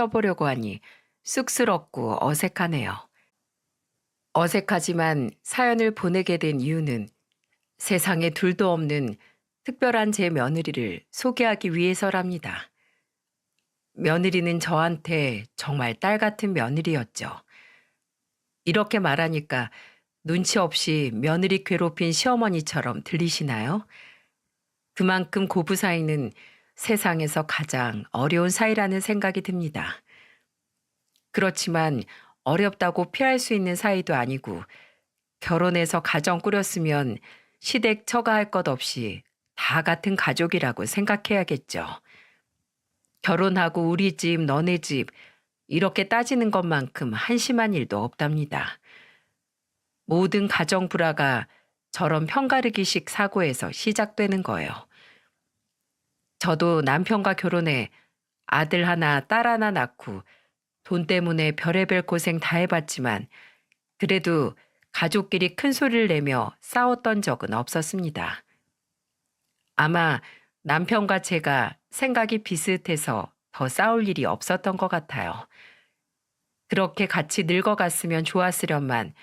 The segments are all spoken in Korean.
써보려고 하니 쑥스럽고 어색하네요. 어색하지만 사연을 보내게 된 이유는 세상에 둘도 없는 특별한 제 며느리를 소개하기 위해서랍니다. 며느리는 저한테 정말 딸 같은 며느리였죠. 이렇게 말하니까 눈치 없이 며느리 괴롭힌 시어머니처럼 들리시나요? 그만큼 고부 사이는 세상에서 가장 어려운 사이라는 생각이 듭니다. 그렇지만 어렵다고 피할 수 있는 사이도 아니고 결혼해서 가정 꾸렸으면 시댁 처가할 것 없이 다 같은 가족이라고 생각해야겠죠. 결혼하고 우리 집, 너네 집 이렇게 따지는 것만큼 한심한 일도 없답니다. 모든 가정 불화가 저런 편가르기식 사고에서 시작되는 거예요. 저도 남편과 결혼해 아들 하나, 딸 하나 낳고 돈 때문에 별의별 고생 다 해봤지만 그래도 가족끼리 큰 소리를 내며 싸웠던 적은 없었습니다. 아마 남편과 제가 생각이 비슷해서 더 싸울 일이 없었던 것 같아요. 그렇게 같이 늙어갔으면 좋았으련만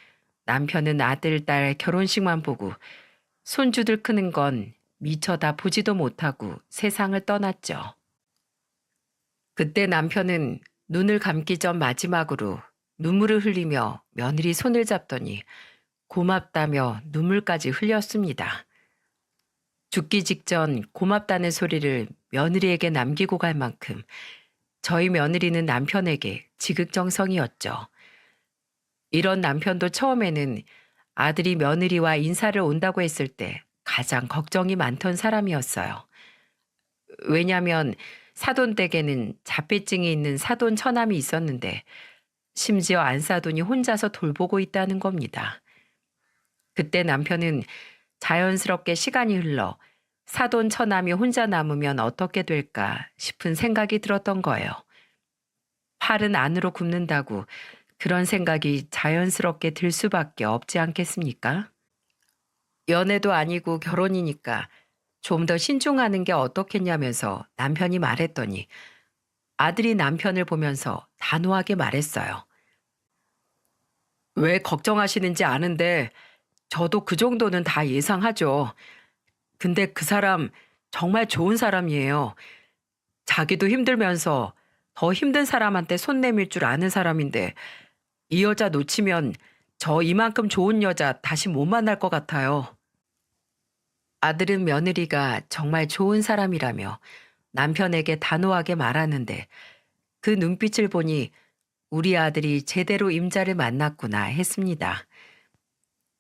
남편은 아들, 딸 결혼식만 보고 손주들 크는 건 미처 다 보지도 못하고 세상을 떠났죠. 그때 남편은 눈을 감기 전 마지막으로 눈물을 흘리며 며느리 손을 잡더니 고맙다며 눈물까지 흘렸습니다. 죽기 직전 고맙다는 소리를 며느리에게 남기고 갈 만큼 저희 며느리는 남편에게 지극정성이었죠. 이런 남편도 처음에는 아들이 며느리와 인사를 온다고 했을 때 가장 걱정이 많던 사람이었어요. 왜냐하면 사돈댁에는 자폐증이 있는 사돈 처남이 있었는데 심지어 안사돈이 혼자서 돌보고 있다는 겁니다. 그때 남편은 자연스럽게 시간이 흘러 사돈 처남이 혼자 남으면 어떻게 될까 싶은 생각이 들었던 거예요. 팔은 안으로 굽는다고 그런 생각이 자연스럽게 들 수밖에 없지 않겠습니까? 연애도 아니고 결혼이니까 좀 더 신중하는 게 어떻겠냐면서 남편이 말했더니 아들이 남편을 보면서 단호하게 말했어요. 왜 걱정하시는지 아는데 저도 그 정도는 다 예상하죠. 근데 그 사람 정말 좋은 사람이에요. 자기도 힘들면서 더 힘든 사람한테 손 내밀 줄 아는 사람인데 이 여자 놓치면 저 이만큼 좋은 여자 다시 못 만날 것 같아요. 아들은 며느리가 정말 좋은 사람이라며 남편에게 단호하게 말하는데 그 눈빛을 보니 우리 아들이 제대로 임자를 만났구나 했습니다.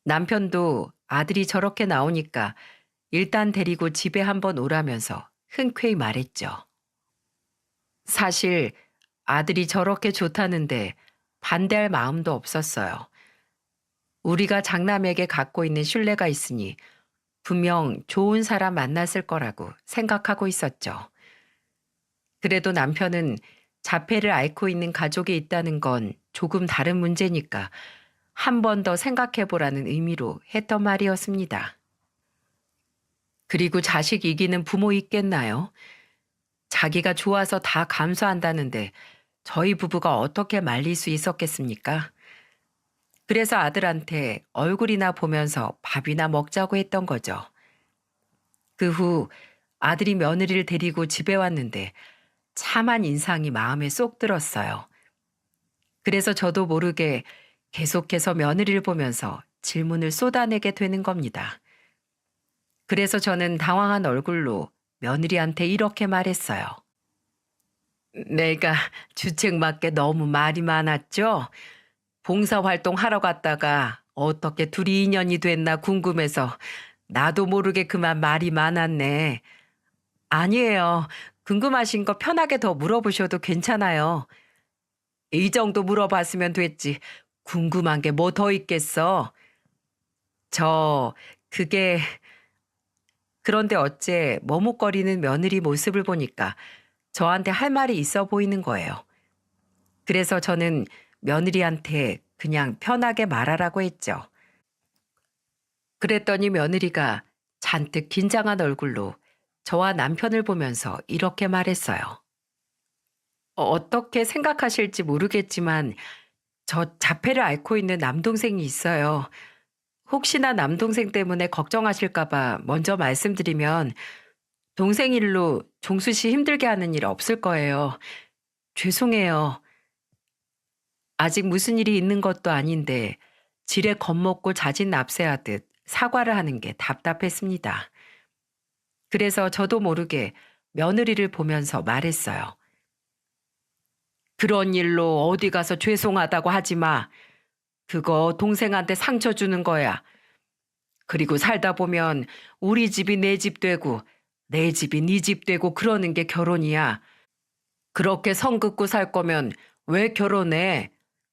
남편도 아들이 저렇게 나오니까 일단 데리고 집에 한번 오라면서 흔쾌히 말했죠. 사실 아들이 저렇게 좋다는데 반대할 마음도 없었어요. 우리가 장남에게 갖고 있는 신뢰가 있으니 분명 좋은 사람 만났을 거라고 생각하고 있었죠. 그래도 남편은 자폐를 앓고 있는 가족이 있다는 건 조금 다른 문제니까 한 번 더 생각해 보라는 의미로 했던 말이었습니다. 그리고 자식 이기는 부모 있겠나요? 자기가 좋아서 다 감수한다는데 저희 부부가 어떻게 말릴 수 있었겠습니까? 그래서 아들한테 얼굴이나 보면서 밥이나 먹자고 했던 거죠. 그 후 아들이 며느리를 데리고 집에 왔는데 참한 인상이 마음에 쏙 들었어요. 그래서 저도 모르게 계속해서 며느리를 보면서 질문을 쏟아내게 되는 겁니다. 그래서 저는 당황한 얼굴로 며느리한테 이렇게 말했어요. 내가 주책 맞게 너무 말이 많았죠? 봉사활동 하러 갔다가 어떻게 둘이 인연이 됐나 궁금해서 나도 모르게 그만 말이 많았네. 아니에요. 궁금하신 거 편하게 더 물어보셔도 괜찮아요. 이 정도 물어봤으면 됐지. 궁금한 게 뭐 더 있겠어? 그게, 그런데 어째 머뭇거리는 며느리 모습을 보니까 저한테 할 말이 있어 보이는 거예요. 그래서 저는 며느리한테 그냥 편하게 말하라고 했죠. 그랬더니 며느리가 잔뜩 긴장한 얼굴로 저와 남편을 보면서 이렇게 말했어요. 어떻게 생각하실지 모르겠지만 저 자폐를 앓고 있는 남동생이 있어요. 혹시나 남동생 때문에 걱정하실까 봐 먼저 말씀드리면 동생 일로 종수 씨 힘들게 하는 일 없을 거예요. 죄송해요. 아직 무슨 일이 있는 것도 아닌데 지레 겁먹고 자진 납세하듯 사과를 하는 게 답답했습니다. 그래서 저도 모르게 며느리를 보면서 말했어요. 그런 일로 어디 가서 죄송하다고 하지 마. 그거 동생한테 상처 주는 거야. 그리고 살다 보면 우리 집이 내 집 되고 내 집이 네 집 되고 그러는 게 결혼이야. 그렇게 성 긋고 살 거면 왜 결혼해?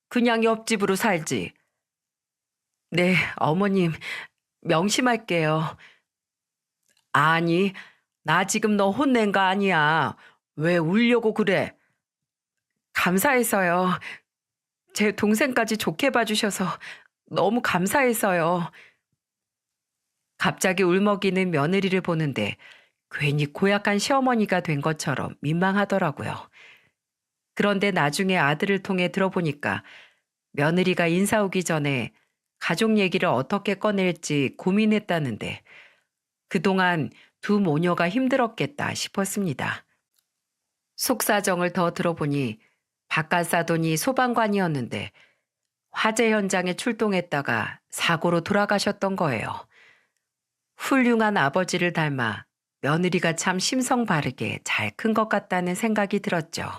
그냥 옆집으로 살지. 네, 어머님, 명심할게요. 아니, 나 지금 너 혼낸 거 아니야. 왜 울려고 그래? 감사해서요. 제 동생까지 좋게 봐주셔서 너무 감사해서요. 갑자기 울먹이는 며느리를 보는데 괜히 고약한 시어머니가 된 것처럼 민망하더라고요. 그런데 나중에 아들을 통해 들어보니까 며느리가 인사 오기 전에 가족 얘기를 어떻게 꺼낼지 고민했다는데 그동안 두 모녀가 힘들었겠다 싶었습니다. 속사정을 더 들어보니 바깥 사돈이 소방관이었는데 화재 현장에 출동했다가 사고로 돌아가셨던 거예요. 훌륭한 아버지를 닮아 며느리가 참 심성 바르게 잘 큰 것 같다는 생각이 들었죠.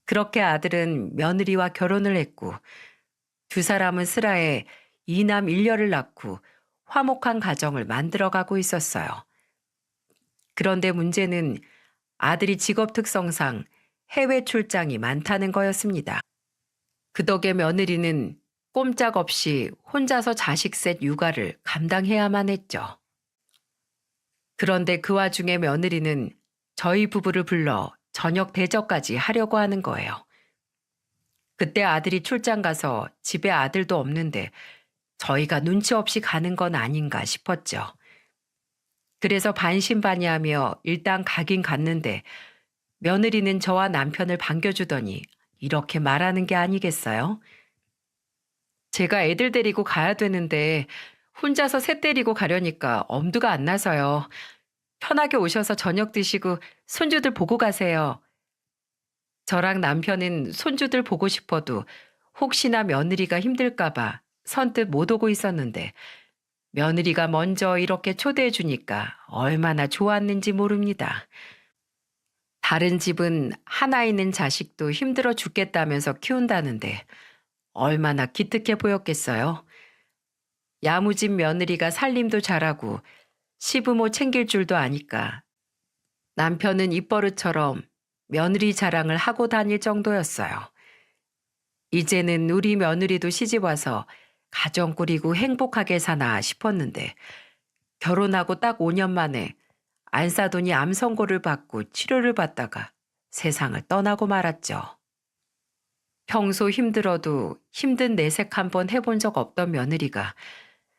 그렇게 아들은 며느리와 결혼을 했고 두 사람은 슬하에 이남 일녀를 낳고 화목한 가정을 만들어가고 있었어요. 그런데 문제는 아들이 직업 특성상 해외 출장이 많다는 거였습니다. 그 덕에 며느리는 꼼짝없이 혼자서 자식 셋 육아를 감당해야만 했죠. 그런데 그 와중에 며느리는 저희 부부를 불러 저녁 대접까지 하려고 하는 거예요. 그때 아들이 출장 가서 집에 아들도 없는데 저희가 눈치 없이 가는 건 아닌가 싶었죠. 그래서 반신반의하며 일단 가긴 갔는데 며느리는 저와 남편을 반겨주더니 이렇게 말하는 게 아니겠어요? 제가 애들 데리고 가야 되는데 혼자서 새 데리고 가려니까 엄두가 안 나서요. 편하게 오셔서 저녁 드시고 손주들 보고 가세요. 저랑 남편은 손주들 보고 싶어도 혹시나 며느리가 힘들까봐 선뜻 못 오고 있었는데 며느리가 먼저 이렇게 초대해 주니까 얼마나 좋았는지 모릅니다. 다른 집은 하나 있는 자식도 힘들어 죽겠다면서 키운다는데 얼마나 기특해 보였겠어요. 야무진 며느리가 살림도 잘하고 시부모 챙길 줄도 아니까 남편은 입버릇처럼 며느리 자랑을 하고 다닐 정도였어요. 이제는 우리 며느리도 시집와서 가정 꾸리고 행복하게 사나 싶었는데 결혼하고 딱 5년 만에 안사돈이 암 선고를 받고 치료를 받다가 세상을 떠나고 말았죠. 평소 힘들어도 힘든 내색 한번 해본 적 없던 며느리가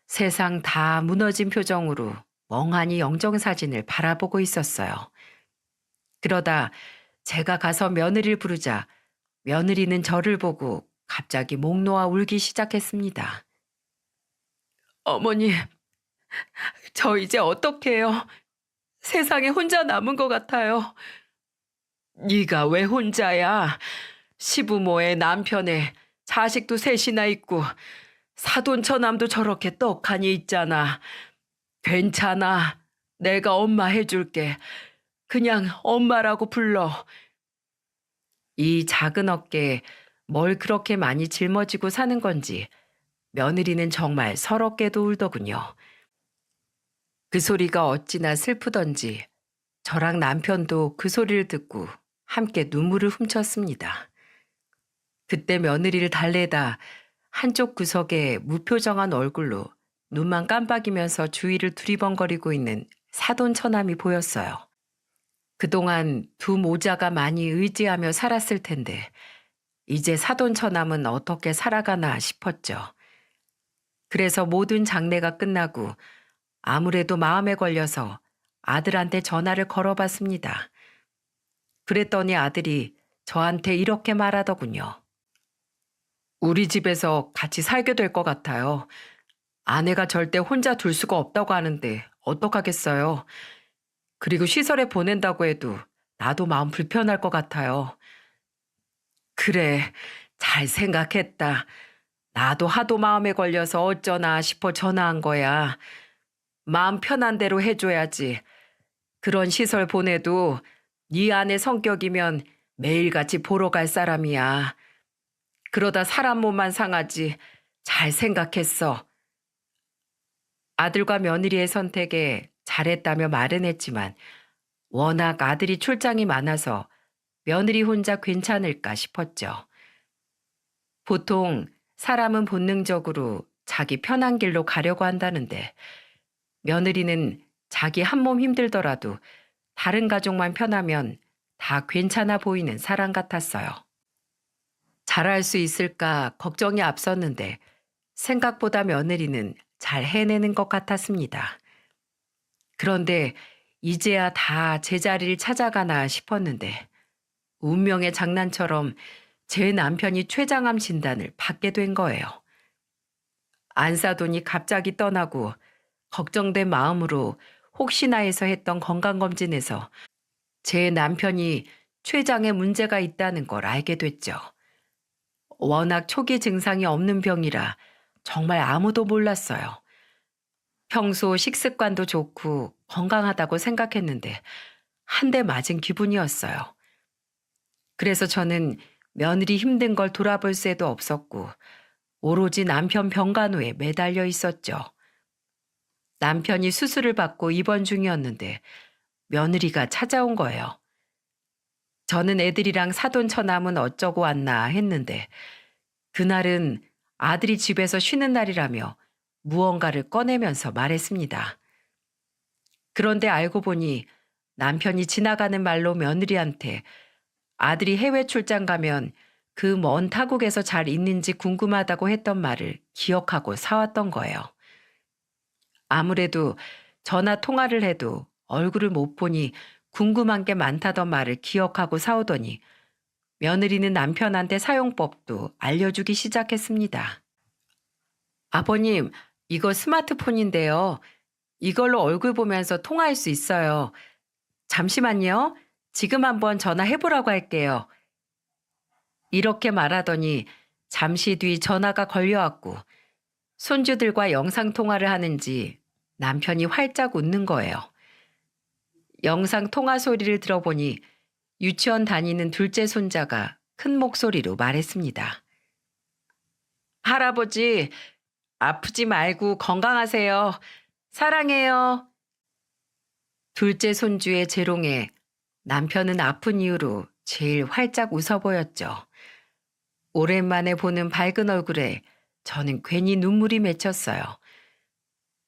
세상 다 무너진 표정으로 멍하니 영정사진을 바라보고 있었어요. 그러다 제가 가서 며느리를 부르자 며느리는 저를 보고 갑자기 목 놓아 울기 시작했습니다. 어머니, 저 이제 어떡해요? 세상에 혼자 남은 것 같아요. 네가 왜 혼자야? 시부모에 남편에 자식도 셋이나 있고 사돈처남도 저렇게 떡하니 있잖아. 괜찮아. 내가 엄마 해줄게. 그냥 엄마라고 불러. 이 작은 어깨에 뭘 그렇게 많이 짊어지고 사는 건지 며느리는 정말 서럽게도 울더군요. 그 소리가 어찌나 슬프던지 저랑 남편도 그 소리를 듣고 함께 눈물을 훔쳤습니다. 그때 며느리를 달래다 한쪽 구석에 무표정한 얼굴로 눈만 깜빡이면서 주위를 두리번거리고 있는 사돈 처남이 보였어요. 그동안 두 모자가 많이 의지하며 살았을 텐데 이제 사돈 처남은 어떻게 살아가나 싶었죠. 그래서 모든 장례가 끝나고 아무래도 마음에 걸려서 아들한테 전화를 걸어봤습니다. 그랬더니 아들이 저한테 이렇게 말하더군요. 우리 집에서 같이 살게 될 것 같아요. 아내가 절대 혼자 둘 수가 없다고 하는데 어떡하겠어요. 그리고 시설에 보낸다고 해도 나도 마음 불편할 것 같아요. 그래, 잘 생각했다. 나도 하도 마음에 걸려서 어쩌나 싶어 전화한 거야. 마음 편한 대로 해줘야지. 그런 시설 보내도 네 아내 성격이면 매일같이 보러 갈 사람이야. 그러다 사람 몸만 상하지. 잘 생각했어. 아들과 며느리의 선택에 잘했다며 말은 했지만 워낙 아들이 출장이 많아서 며느리 혼자 괜찮을까 싶었죠. 보통 사람은 본능적으로 자기 편한 길로 가려고 한다는데 며느리는 자기 한 몸 힘들더라도 다른 가족만 편하면 다 괜찮아 보이는 사람 같았어요. 잘할 수 있을까 걱정이 앞섰는데 생각보다 며느리는 잘 해내는 것 같았습니다. 그런데 이제야 다 제자리를 찾아가나 싶었는데 운명의 장난처럼 제 남편이 췌장암 진단을 받게 된 거예요. 안사돈이 갑자기 떠나고 걱정된 마음으로 혹시나 해서 했던 건강검진에서 제 남편이 췌장에 문제가 있다는 걸 알게 됐죠. 워낙 초기 증상이 없는 병이라 정말 아무도 몰랐어요. 평소 식습관도 좋고 건강하다고 생각했는데 한 대 맞은 기분이었어요. 그래서 저는 며느리 힘든 걸 돌아볼 새도 없었고 오로지 남편 병간호에 매달려 있었죠. 남편이 수술을 받고 입원 중이었는데 며느리가 찾아온 거예요. 저는 애들이랑 사돈 처남은 어쩌고 왔나 했는데 그날은 아들이 집에서 쉬는 날이라며 무언가를 꺼내면서 말했습니다. 그런데 알고 보니 남편이 지나가는 말로 며느리한테 아들이 해외 출장 가면 그 먼 타국에서 잘 있는지 궁금하다고 했던 말을 기억하고 사왔던 거예요. 아무래도 전화 통화를 해도 얼굴을 못 보니 궁금한 게 많다던 말을 기억하고 사오더니 며느리는 남편한테 사용법도 알려주기 시작했습니다. 아버님, 이거 스마트폰인데요. 이걸로 얼굴 보면서 통화할 수 있어요. 잠시만요. 지금 한번 전화해보라고 할게요. 이렇게 말하더니 잠시 뒤 전화가 걸려왔고 손주들과 영상통화를 하는지 남편이 활짝 웃는 거예요. 영상통화 소리를 들어보니 유치원 다니는 둘째 손자가 큰 목소리로 말했습니다. 할아버지, 아프지 말고 건강하세요. 사랑해요. 둘째 손주의 재롱에 남편은 아픈 이유로 제일 활짝 웃어 보였죠. 오랜만에 보는 밝은 얼굴에 저는 괜히 눈물이 맺혔어요.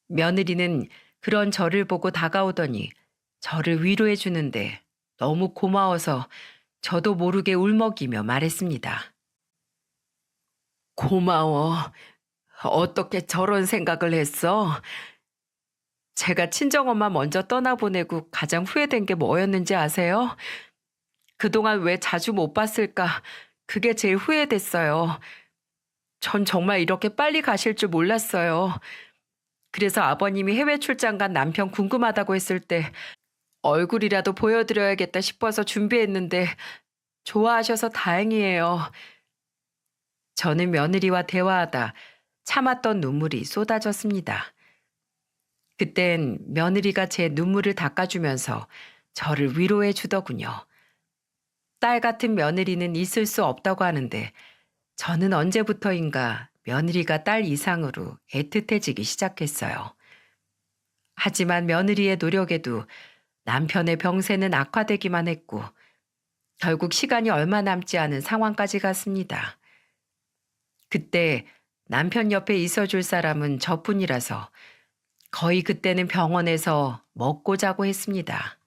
며느리는 그런 저를 보고 다가오더니 저를 위로해 주는데 너무 고마워서 저도 모르게 울먹이며 말했습니다. 고마워. 어떻게 저런 생각을 했어? 제가 친정엄마 먼저 떠나보내고 가장 후회된 게 뭐였는지 아세요? 그동안 왜 자주 못 봤을까? 그게 제일 후회됐어요. 전 정말 이렇게 빨리 가실 줄 몰랐어요. 그래서 아버님이 해외 출장 간 남편 궁금하다고 했을 때 얼굴이라도 보여드려야겠다 싶어서 준비했는데 좋아하셔서 다행이에요. 저는 며느리와 대화하다 참았던 눈물이 쏟아졌습니다. 그땐 며느리가 제 눈물을 닦아주면서 저를 위로해 주더군요. 딸 같은 며느리는 있을 수 없다고 하는데 저는 언제부터인가 며느리가 딸 이상으로 애틋해지기 시작했어요. 하지만 며느리의 노력에도 남편의 병세는 악화되기만 했고 결국 시간이 얼마 남지 않은 상황까지 갔습니다. 그때 남편 옆에 있어줄 사람은 저뿐이라서 거의 그때는 병원에서 먹고 자고 했습니다.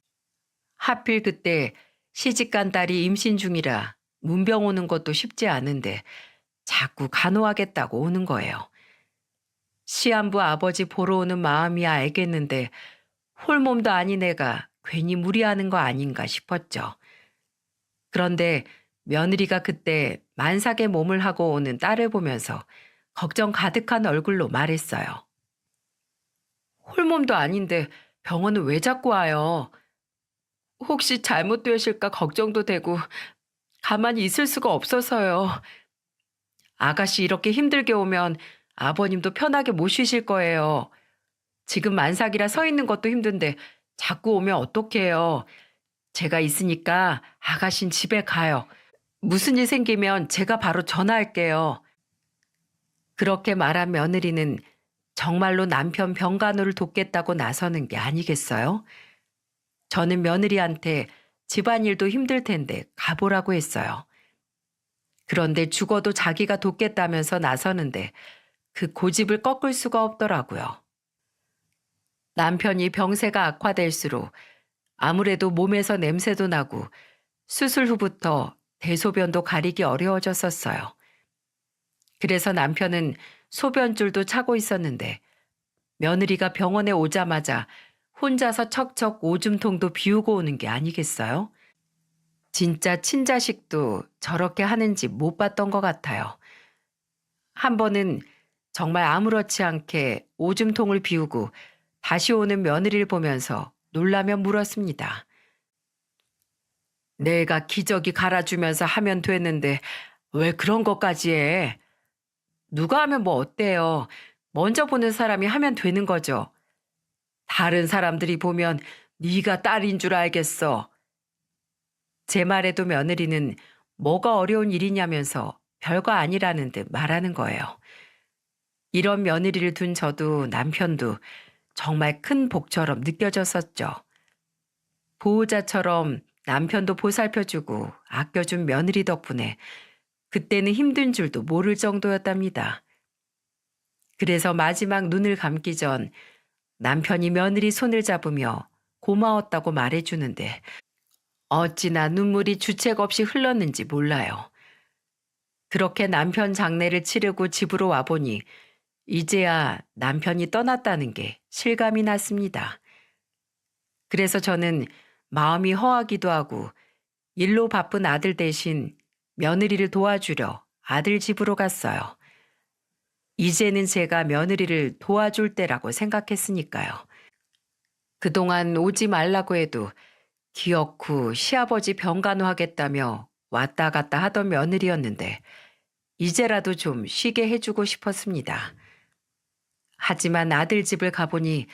하필 그때 시집간 딸이 임신 중이라 문병 오는 것도 쉽지 않은데 자꾸 간호하겠다고 오는 거예요. 시한부 아버지 보러 오는 마음이야 알겠는데 홀몸도 아닌 애가 괜히 무리하는 거 아닌가 싶었죠. 그런데 며느리가 그때 만삭의 몸을 하고 오는 딸을 보면서 걱정 가득한 얼굴로 말했어요. 홀몸도 아닌데 병원은 왜 자꾸 와요? 혹시 잘못되실까 걱정도 되고 가만히 있을 수가 없어서요. 아가씨 이렇게 힘들게 오면 아버님도 편하게 못 쉬실 거예요. 지금 만삭이라 서 있는 것도 힘든데 자꾸 오면 어떡해요. 제가 있으니까 아가씨는 집에 가요. 무슨 일 생기면 제가 바로 전화할게요. 그렇게 말한 며느리는 정말로 남편 병간호를 돕겠다고 나서는 게 아니겠어요? 저는 며느리한테 집안일도 힘들 텐데 가보라고 했어요. 그런데 죽어도 자기가 돕겠다면서 나서는데 그 고집을 꺾을 수가 없더라고요. 남편이 병세가 악화될수록 아무래도 몸에서 냄새도 나고 수술 후부터 대소변도 가리기 어려워졌었어요. 그래서 남편은 소변줄도 차고 있었는데 며느리가 병원에 오자마자 혼자서 척척 오줌통도 비우고 오는 게 아니겠어요? 진짜 친자식도 저렇게 하는지 못 봤던 것 같아요. 한 번은 정말 아무렇지 않게 오줌통을 비우고 다시 오는 며느리를 보면서 놀라며 물었습니다. 내가 기저귀 갈아주면서 하면 됐는데 왜 그런 것까지 해? 누가 하면 뭐 어때요? 먼저 보는 사람이 하면 되는 거죠. 다른 사람들이 보면 네가 딸인 줄 알겠어. 제 말에도 며느리는 뭐가 어려운 일이냐면서 별거 아니라는 듯 말하는 거예요. 이런 며느리를 둔 저도 남편도 정말 큰 복처럼 느껴졌었죠. 보호자처럼 남편도 보살펴주고 아껴준 며느리 덕분에 그때는 힘든 줄도 모를 정도였답니다. 그래서 마지막 눈을 감기 전 남편이 며느리 손을 잡으며 고마웠다고 말해주는데 어찌나 눈물이 주책 없이 흘렀는지 몰라요. 그렇게 남편 장례를 치르고 집으로 와보니 이제야 남편이 떠났다는 게 실감이 났습니다. 그래서 저는 마음이 허하기도 하고 일로 바쁜 아들 대신 며느리를 도와주려 아들 집으로 갔어요. 이제는 제가 며느리를 도와줄 때라고 생각했으니까요. 그동안 오지 말라고 해도 기어코 시아버지 병간호하겠다며 왔다 갔다 하던 며느리였는데 이제라도 좀 쉬게 해주고 싶었습니다. 하지만 아들 집을 가보니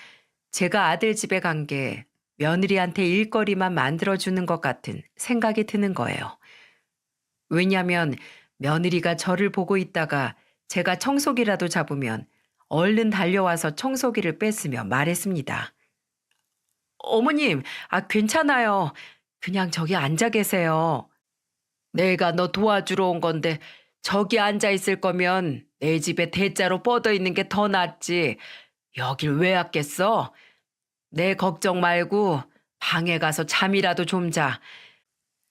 제가 아들 집에 간 게 며느리한테 일거리만 만들어주는 것 같은 생각이 드는 거예요. 왜냐하면 며느리가 저를 보고 있다가 제가 청소기라도 잡으면 얼른 달려와서 청소기를 뺐으며 말했습니다. 어머님, 괜찮아요. 그냥 저기 앉아 계세요. 내가 너 도와주러 온 건데 저기 앉아 있을 거면 내 집에 대자로 뻗어 있는 게 더 낫지. 여길 왜 왔겠어? 내 걱정 말고 방에 가서 잠이라도 좀 자.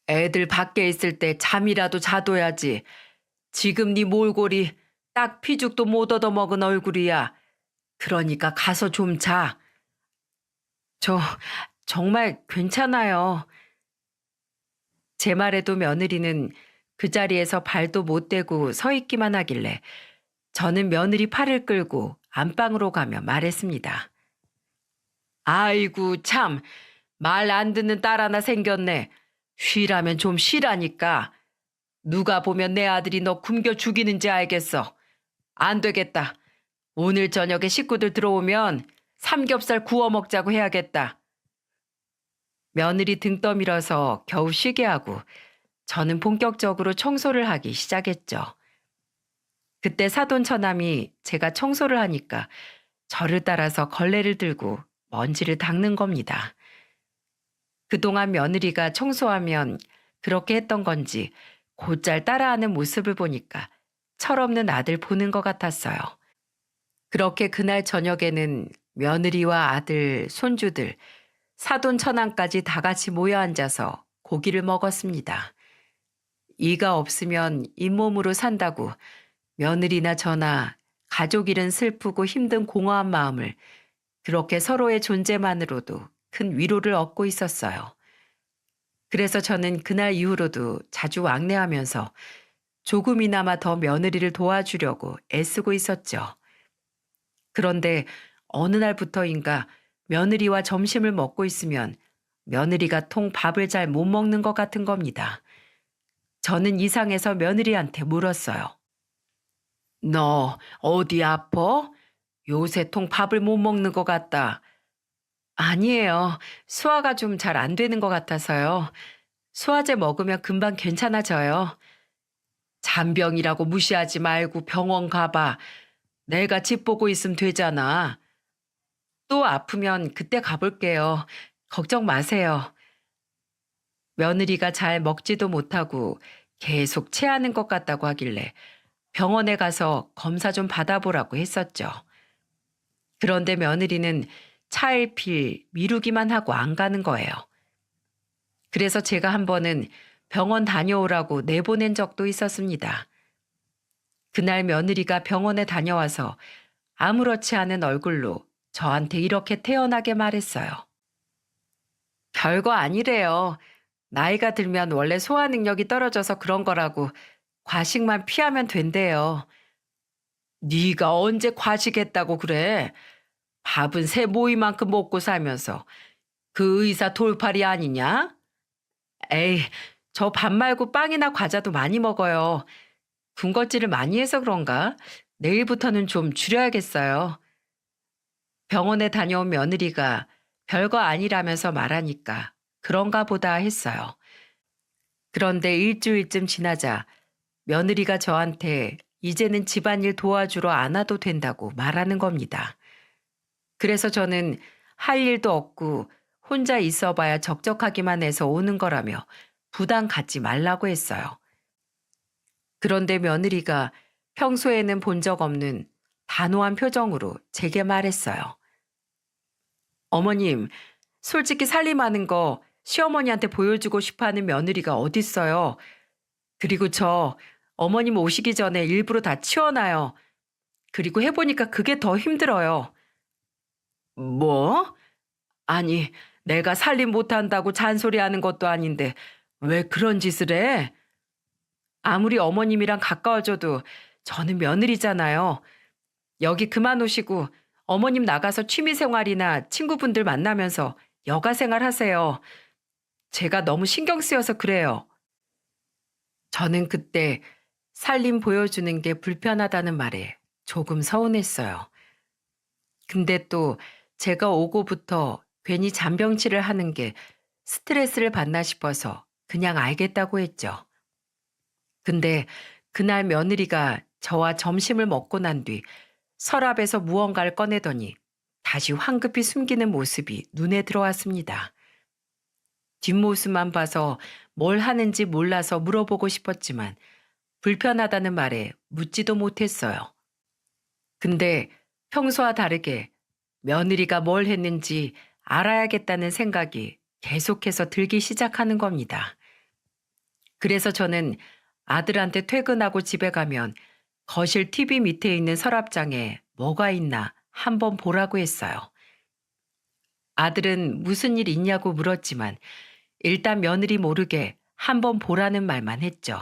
애들 밖에 있을 때 잠이라도 자둬야지. 지금 네 몰골이 딱 피죽도 못 얻어먹은 얼굴이야. 그러니까 가서 좀 자. 저 정말 괜찮아요. 제 말에도 며느리는 그 자리에서 발도 못 대고 서 있기만 하길래 저는 며느리 팔을 끌고 안방으로 가며 말했습니다. 아이고 참, 말 안 듣는 딸 하나 생겼네. 쉬라면 좀 쉬라니까. 누가 보면 내 아들이 너 굶겨 죽이는지 알겠어. 안 되겠다. 오늘 저녁에 식구들 들어오면 삼겹살 구워 먹자고 해야겠다. 며느리 등 떠밀어서 겨우 쉬게 하고 저는 본격적으로 청소를 하기 시작했죠. 그때 사돈 처남이 제가 청소를 하니까 저를 따라서 걸레를 들고 먼지를 닦는 겁니다. 그동안 며느리가 청소하면 그렇게 했던 건지 곧잘 따라하는 모습을 보니까 철없는 아들 보는 것 같았어요. 그렇게 그날 저녁에는 며느리와 아들, 손주들, 사돈 처남까지 다 같이 모여 앉아서 고기를 먹었습니다. 이가 없으면 잇몸으로 산다고 며느리나 저나 가족 일은 슬프고 힘든 공허한 마음을 그렇게 서로의 존재만으로도 큰 위로를 얻고 있었어요. 그래서 저는 그날 이후로도 자주 왕래하면서 조금이나마 더 며느리를 도와주려고 애쓰고 있었죠. 그런데 어느 날부터인가 며느리와 점심을 먹고 있으면 며느리가 통 밥을 잘 못 먹는 것 같은 겁니다. 저는 이상해서 며느리한테 물었어요. 너 어디 아파? 요새 통 밥을 못 먹는 것 같다. 아니에요. 소화가 좀 잘 안 되는 것 같아서요. 소화제 먹으면 금방 괜찮아져요. 잔병이라고 무시하지 말고 병원 가봐. 내가 집 보고 있으면 되잖아. 또 아프면 그때 가볼게요. 걱정 마세요. 며느리가 잘 먹지도 못하고 계속 체하는 것 같다고 하길래 병원에 가서 검사 좀 받아보라고 했었죠. 그런데 며느리는 차일피일 미루기만 하고 안 가는 거예요. 그래서 제가 한 번은 병원 다녀오라고 내보낸 적도 있었습니다. 그날 며느리가 병원에 다녀와서 아무렇지 않은 얼굴로 저한테 이렇게 태연하게 말했어요. 별거 아니래요. 나이가 들면 원래 소화 능력이 떨어져서 그런 거라고 과식만 피하면 된대요. 네가 언제 과식했다고 그래? 밥은 새 모이만큼 먹고 살면서 그 의사 돌팔이 아니냐? 에이, 저 밥 말고 빵이나 과자도 많이 먹어요. 군것질을 많이 해서 그런가? 내일부터는 좀 줄여야겠어요. 병원에 다녀온 며느리가 별거 아니라면서 말하니까 그런가 보다 했어요. 그런데 일주일쯤 지나자 며느리가 저한테 이제는 집안일 도와주러 안 와도 된다고 말하는 겁니다. 그래서 저는 할 일도 없고 혼자 있어봐야 적적하기만 해서 오는 거라며 부담 갖지 말라고 했어요. 그런데 며느리가 평소에는 본 적 없는 단호한 표정으로 제게 말했어요. 어머님, 솔직히 살림하는 거 시어머니한테 보여주고 싶어하는 며느리가 어딨어요. 그리고 저 어머님 오시기 전에 일부러 다 치워놔요. 그리고 해보니까 그게 더 힘들어요. 뭐? 아니, 내가 살림 못한다고 잔소리하는 것도 아닌데 왜 그런 짓을 해? 아무리 어머님이랑 가까워져도 저는 며느리잖아요. 여기 그만 오시고 어머님 나가서 취미생활이나 친구분들 만나면서 여가생활 하세요. 제가 너무 신경 쓰여서 그래요. 저는 그때 살림 보여주는 게 불편하다는 말에 조금 서운했어요. 근데 또 제가 오고부터 괜히 잔병치를 하는 게 스트레스를 받나 싶어서 그냥 알겠다고 했죠. 근데 그날 며느리가 저와 점심을 먹고 난 뒤 서랍에서 무언가를 꺼내더니 다시 황급히 숨기는 모습이 눈에 들어왔습니다. 뒷모습만 봐서 뭘 하는지 몰라서 물어보고 싶었지만 불편하다는 말에 묻지도 못했어요. 근데 평소와 다르게 며느리가 뭘 했는지 알아야겠다는 생각이 계속해서 들기 시작하는 겁니다. 그래서 저는 아들한테 퇴근하고 집에 가면 거실 TV 밑에 있는 서랍장에 뭐가 있나 한번 보라고 했어요. 아들은 무슨 일 있냐고 물었지만 일단 며느리 모르게 한번 보라는 말만 했죠.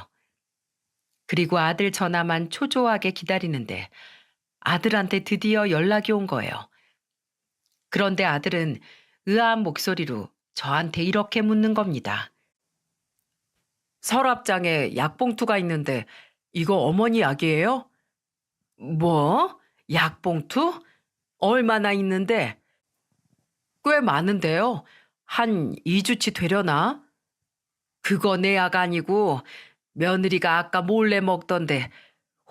그리고 아들 전화만 초조하게 기다리는데 아들한테 드디어 연락이 온 거예요. 그런데 아들은 의아한 목소리로 저한테 이렇게 묻는 겁니다. 서랍장에 약봉투가 있는데 이거 어머니 약이에요? 뭐? 약봉투? 얼마나 있는데? 꽤 많은데요. 한 2주치 되려나? 그거 내 약 아니고 며느리가 아까 몰래 먹던데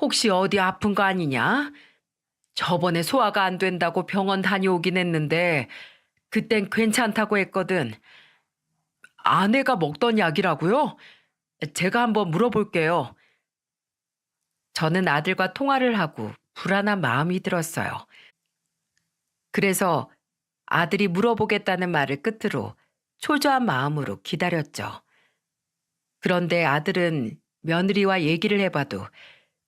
혹시 어디 아픈 거 아니냐? 저번에 소화가 안 된다고 병원 다녀오긴 했는데 그땐 괜찮다고 했거든. 아내가 먹던 약이라고요? 제가 한번 물어볼게요. 저는 아들과 통화를 하고 불안한 마음이 들었어요. 그래서 아들이 물어보겠다는 말을 끝으로 초조한 마음으로 기다렸죠. 그런데 아들은 며느리와 얘기를 해봐도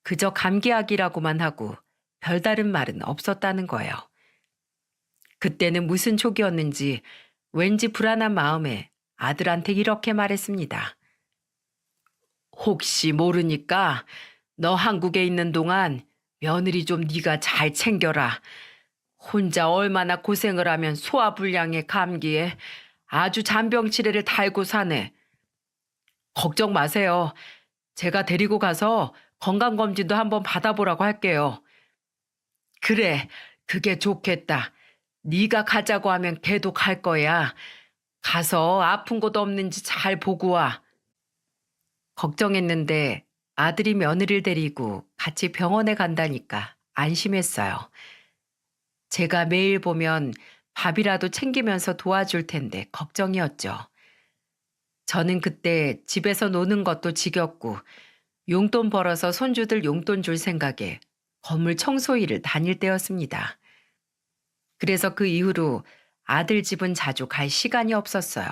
그저 감기약이라고만 하고 별다른 말은 없었다는 거예요. 그때는 무슨 촉이었는지 왠지 불안한 마음에 아들한테 이렇게 말했습니다. 혹시 모르니까 너 한국에 있는 동안 며느리 좀 네가 잘 챙겨라. 혼자 얼마나 고생을 하면 소화불량에 감기에 아주 잔병치레를 달고 사네. 걱정 마세요. 제가 데리고 가서 건강검진도 한번 받아보라고 할게요. 그래, 그게 좋겠다. 네가 가자고 하면 걔도 갈 거야. 가서 아픈 곳 없는지 잘 보고 와. 걱정했는데 아들이 며느리를 데리고 같이 병원에 간다니까 안심했어요. 제가 매일 보면 밥이라도 챙기면서 도와줄 텐데 걱정이었죠. 저는 그때 집에서 노는 것도 지겹고 용돈 벌어서 손주들 용돈 줄 생각에 건물 청소 일을 다닐 때였습니다. 그래서 그 이후로 아들 집은 자주 갈 시간이 없었어요.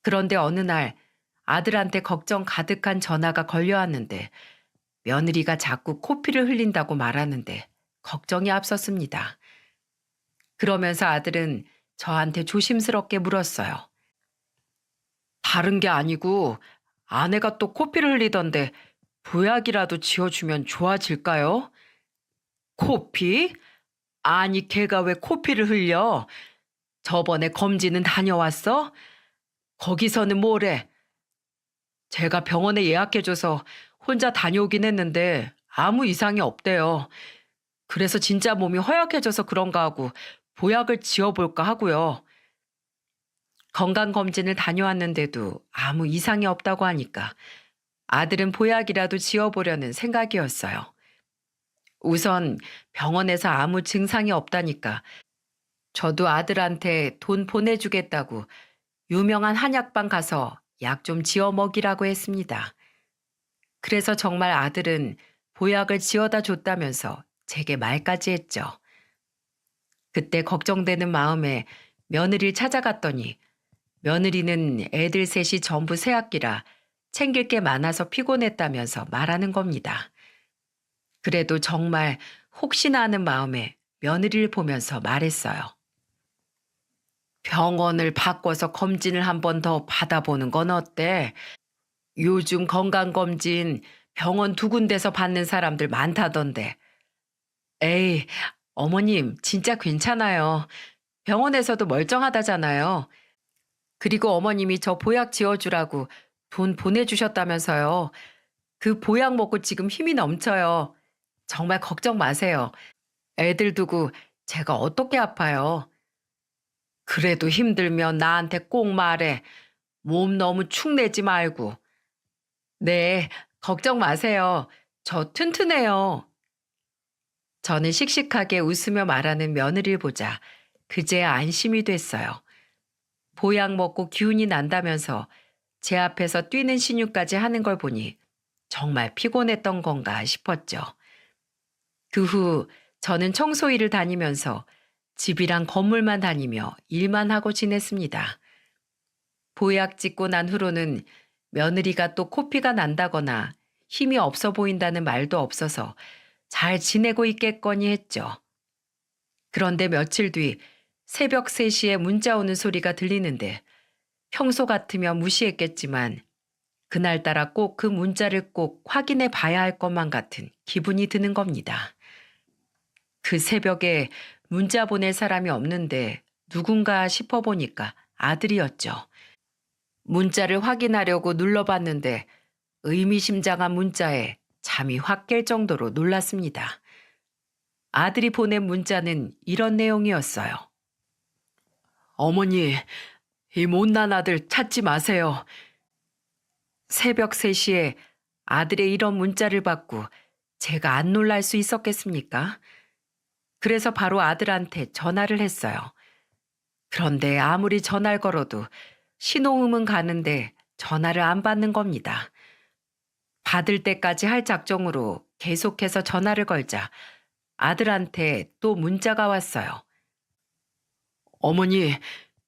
그런데 어느 날 아들한테 걱정 가득한 전화가 걸려왔는데 며느리가 자꾸 코피를 흘린다고 말하는데 걱정이 앞섰습니다. 그러면서 아들은 저한테 조심스럽게 물었어요. 다른 게 아니고 아내가 또 코피를 흘리던데 보약이라도 지어주면 좋아질까요? 코피? 아니 걔가 왜 코피를 흘려? 저번에 검진은 다녀왔어? 거기서는 뭐래? 제가 병원에 예약해줘서 혼자 다녀오긴 했는데 아무 이상이 없대요. 그래서 진짜 몸이 허약해져서 그런가 하고 보약을 지어볼까 하고요. 건강검진을 다녀왔는데도 아무 이상이 없다고 하니까 아들은 보약이라도 지어보려는 생각이었어요. 우선 병원에서 아무 증상이 없다니까 저도 아들한테 돈 보내주겠다고 유명한 한약방 가서 약 좀 지어 먹이라고 했습니다. 그래서 정말 아들은 보약을 지어다 줬다면서 제게 말까지 했죠. 그때 걱정되는 마음에 며느리를 찾아갔더니 며느리는 애들 셋이 전부 새학기라 챙길 게 많아서 피곤했다면서 말하는 겁니다. 그래도 정말 혹시나 하는 마음에 며느리를 보면서 말했어요. 병원을 바꿔서 검진을 한 번 더 받아보는 건 어때? 요즘 건강검진 병원 두 군데서 받는 사람들 많다던데. 에이, 어머님, 진짜 괜찮아요. 병원에서도 멀쩡하다잖아요. 그리고 어머님이 저 보약 지어주라고 돈 보내주셨다면서요. 그 보약 먹고 지금 힘이 넘쳐요. 정말 걱정 마세요. 애들 두고 제가 어떻게 아파요. 그래도 힘들면 나한테 꼭 말해. 몸 너무 축내지 말고. 네, 걱정 마세요. 저 튼튼해요. 저는 씩씩하게 웃으며 말하는 며느리를 보자 그제야 안심이 됐어요. 보약 먹고 기운이 난다면서 제 앞에서 뛰는 신유까지 하는 걸 보니 정말 피곤했던 건가 싶었죠. 그 후 저는 청소 일을 다니면서 집이랑 건물만 다니며 일만 하고 지냈습니다. 보약 찍고 난 후로는 며느리가 또 코피가 난다거나 힘이 없어 보인다는 말도 없어서 잘 지내고 있겠거니 했죠. 그런데 며칠 뒤 새벽 3시에 문자 오는 소리가 들리는데 평소 같으면 무시했겠지만 그날따라 꼭 그 문자를 꼭 확인해 봐야 할 것만 같은 기분이 드는 겁니다. 그 새벽에 문자 보낼 사람이 없는데 누군가 싶어 보니까 아들이었죠. 문자를 확인하려고 눌러봤는데 의미심장한 문자에 잠이 확 깰 정도로 놀랐습니다. 아들이 보낸 문자는 이런 내용이었어요. 어머니, 이 못난 아들 찾지 마세요. 새벽 3시에 아들의 이런 문자를 받고 제가 안 놀랄 수 있었겠습니까? 그래서 바로 아들한테 전화를 했어요. 그런데 아무리 전화를 걸어도 신호음은 가는데 전화를 안 받는 겁니다. 받을 때까지 할 작정으로 계속해서 전화를 걸자 아들한테 또 문자가 왔어요. 어머니,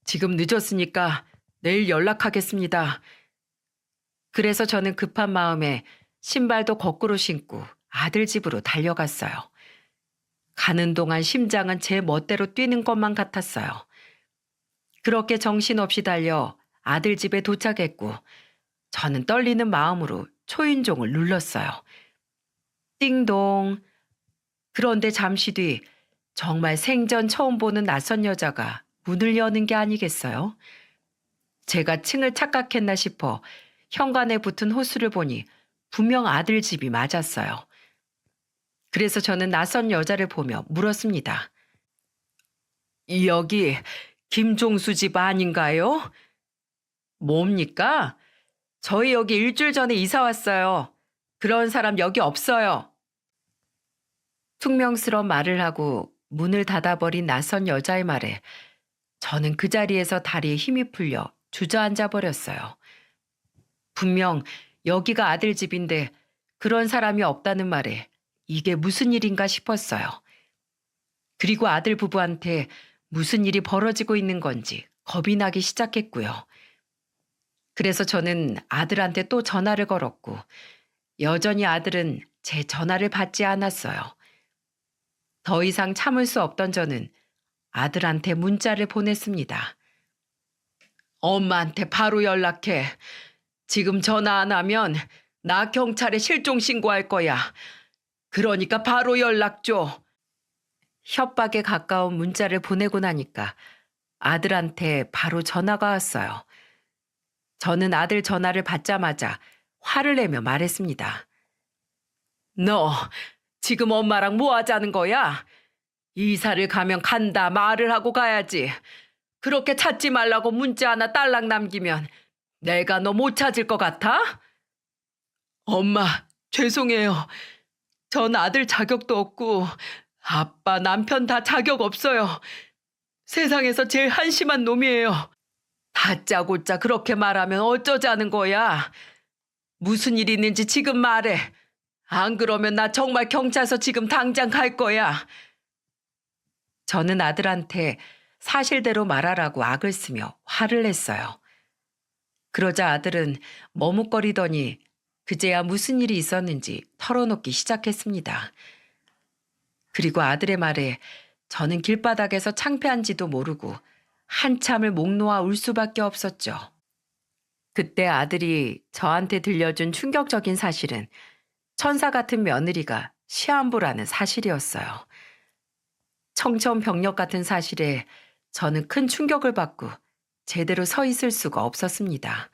지금 늦었으니까 내일 연락하겠습니다. 그래서 저는 급한 마음에 신발도 거꾸로 신고 아들 집으로 달려갔어요. 가는 동안 심장은 제 멋대로 뛰는 것만 같았어요. 그렇게 정신없이 달려 아들 집에 도착했고 저는 떨리는 마음으로 초인종을 눌렀어요. 띵동. 그런데 잠시 뒤 정말 생전 처음 보는 낯선 여자가 문을 여는 게 아니겠어요? 제가 층을 착각했나 싶어 현관에 붙은 호수를 보니 분명 아들 집이 맞았어요. 그래서 저는 낯선 여자를 보며 물었습니다. 여기 김종수 집 아닌가요? 뭡니까? 저희 여기 일주일 전에 이사 왔어요. 그런 사람 여기 없어요. 퉁명스러운 말을 하고 문을 닫아버린 낯선 여자의 말에 저는 그 자리에서 다리에 힘이 풀려 주저앉아 버렸어요. 분명 여기가 아들 집인데 그런 사람이 없다는 말에 이게 무슨 일인가 싶었어요. 그리고 아들 부부한테 무슨 일이 벌어지고 있는 건지 겁이 나기 시작했고요. 그래서 저는 아들한테 또 전화를 걸었고 여전히 아들은 제 전화를 받지 않았어요. 더 이상 참을 수 없던 저는 아들한테 문자를 보냈습니다. 엄마한테 바로 연락해. 지금 전화 안 하면 나 경찰에 실종 신고할 거야. 그러니까 바로 연락 줘. 협박에 가까운 문자를 보내고 나니까 아들한테 바로 전화가 왔어요. 저는 아들 전화를 받자마자 화를 내며 말했습니다. 너 지금 엄마랑 뭐 하자는 거야? 이사를 가면 간다 말을 하고 가야지. 그렇게 찾지 말라고 문자 하나 딸랑 남기면 내가 너 못 찾을 것 같아? 엄마, 죄송해요. 전 아들 자격도 없고 아빠, 남편 다 자격 없어요. 세상에서 제일 한심한 놈이에요. 다짜고짜 그렇게 말하면 어쩌자는 거야? 무슨 일 있는지 지금 말해. 안 그러면 나 정말 경찰서 지금 당장 갈 거야. 저는 아들한테 사실대로 말하라고 악을 쓰며 화를 냈어요. 그러자 아들은 머뭇거리더니 그제야 무슨 일이 있었는지 털어놓기 시작했습니다. 그리고 아들의 말에 저는 길바닥에서 창피한지도 모르고 한참을 목 놓아 울 수밖에 없었죠. 그때 아들이 저한테 들려준 충격적인 사실은 천사 같은 며느리가 시한부라는 사실이었어요. 청천벽력 같은 사실에 저는 큰 충격을 받고 제대로 서 있을 수가 없었습니다.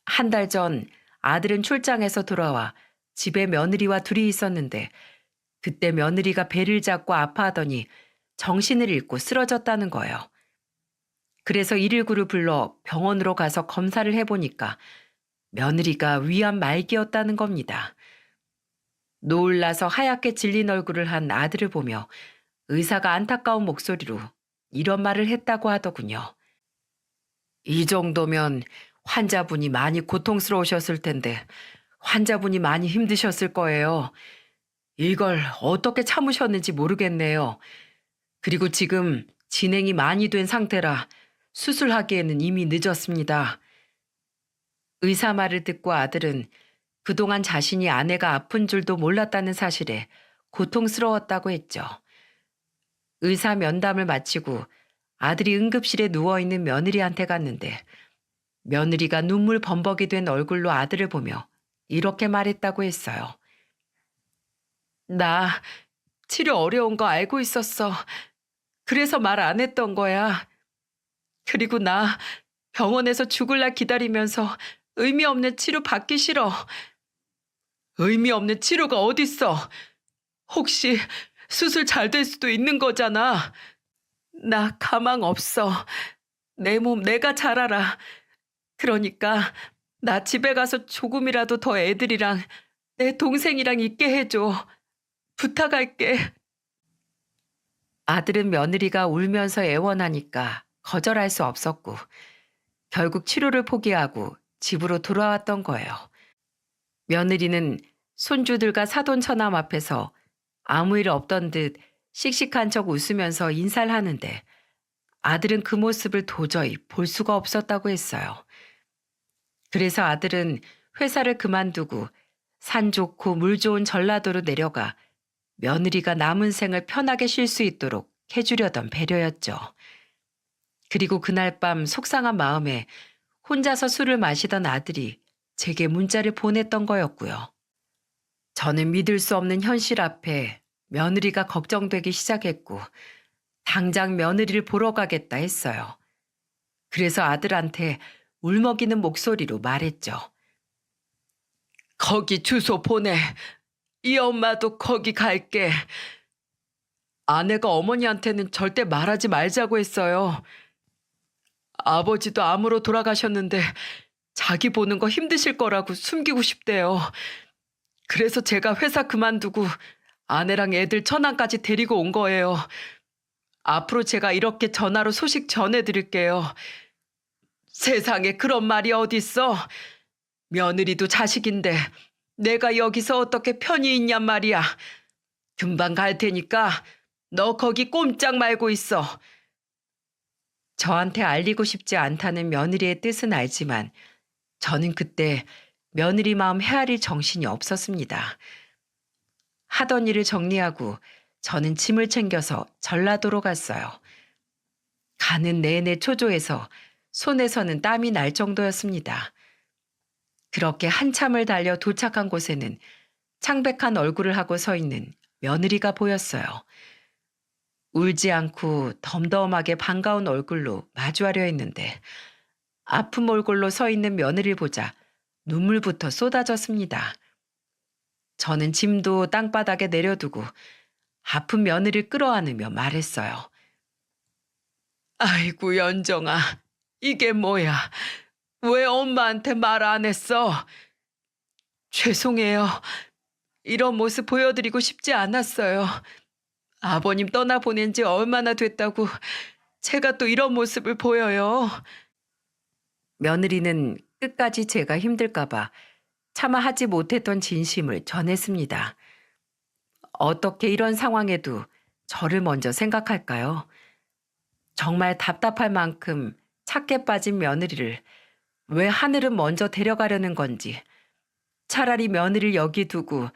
한 달 전 아들은 출장에서 돌아와 집에 며느리와 둘이 있었는데 그때 며느리가 배를 잡고 아파하더니 정신을 잃고 쓰러졌다는 거예요. 그래서 119를 불러 병원으로 가서 검사를 해보니까 며느리가 위암 말기였다는 겁니다. 놀라서 하얗게 질린 얼굴을 한 아들을 보며 의사가 안타까운 목소리로 이런 말을 했다고 하더군요. 이 정도면 환자분이 많이 고통스러우셨을 텐데 환자분이 많이 힘드셨을 거예요. 이걸 어떻게 참으셨는지 모르겠네요. 그리고 지금 진행이 많이 된 상태라 수술하기에는 이미 늦었습니다. 의사 말을 듣고 아들은 그동안 자신이 아내가 아픈 줄도 몰랐다는 사실에 고통스러웠다고 했죠. 의사 면담을 마치고 아들이 응급실에 누워있는 며느리한테 갔는데 며느리가 눈물 범벅이 된 얼굴로 아들을 보며 이렇게 말했다고 했어요. 나 치료 어려운 거 알고 있었어. 그래서 말 안 했던 거야. 그리고 나 병원에서 죽을라 기다리면서 의미 없는 치료 받기 싫어. 의미 없는 치료가 어딨어. 혹시 수술 잘 될 수도 있는 거잖아. 나 가망 없어. 내 몸 내가 잘 알아. 그러니까 나 집에 가서 조금이라도 더 애들이랑 내 동생이랑 있게 해줘. 부탁할게. 아들은 며느리가 울면서 애원하니까 거절할 수 없었고 결국 치료를 포기하고 집으로 돌아왔던 거예요. 며느리는 손주들과 사돈처남 앞에서 아무 일 없던 듯 씩씩한 척 웃으면서 인사를 하는데 아들은 그 모습을 도저히 볼 수가 없었다고 했어요. 그래서 아들은 회사를 그만두고 산 좋고 물 좋은 전라도로 내려가 며느리가 남은 생을 편하게 쉴 수 있도록 해주려던 배려였죠. 그리고 그날 밤 속상한 마음에 혼자서 술을 마시던 아들이 제게 문자를 보냈던 거였고요. 저는 믿을 수 없는 현실 앞에 며느리가 걱정되기 시작했고 당장 며느리를 보러 가겠다 했어요. 그래서 아들한테 울먹이는 목소리로 말했죠. 거기 주소 보내. 이 엄마도 거기 갈게. 아내가 어머니한테는 절대 말하지 말자고 했어요. 아버지도 암으로 돌아가셨는데 자기 보는 거 힘드실 거라고 숨기고 싶대요. 그래서 제가 회사 그만두고 아내랑 애들 천안까지 데리고 온 거예요. 앞으로 제가 이렇게 전화로 소식 전해드릴게요. 세상에 그런 말이 어딨어. 며느리도 자식인데 내가 여기서 어떻게 편히 있냔 말이야. 금방 갈 테니까 너 거기 꼼짝 말고 있어. 저한테 알리고 싶지 않다는 며느리의 뜻은 알지만 저는 그때 며느리 마음 헤아릴 정신이 없었습니다. 하던 일을 정리하고 저는 짐을 챙겨서 전라도로 갔어요. 가는 내내 초조해서 손에서는 땀이 날 정도였습니다. 그렇게 한참을 달려 도착한 곳에는 창백한 얼굴을 하고 서 있는 며느리가 보였어요. 울지 않고 덤덤하게 반가운 얼굴로 마주하려 했는데 아픈 얼굴로 서 있는 며느리를 보자 눈물부터 쏟아졌습니다. 저는 짐도 땅바닥에 내려두고 아픈 며느리를 끌어안으며 말했어요. 아이고 연정아, 이게 뭐야? 왜 엄마한테 말 안 했어? 죄송해요. 이런 모습 보여드리고 싶지 않았어요. 아버님 떠나보낸 지 얼마나 됐다고 제가 또 이런 모습을 보여요. 며느리는 끝까지 제가 힘들까봐 차마 하지 못했던 진심을 전했습니다. 어떻게 이런 상황에도 저를 먼저 생각할까요? 정말 답답할 만큼 착해 빠진 며느리를 왜 하늘은 먼저 데려가려는 건지 차라리 며느리를 여기 두고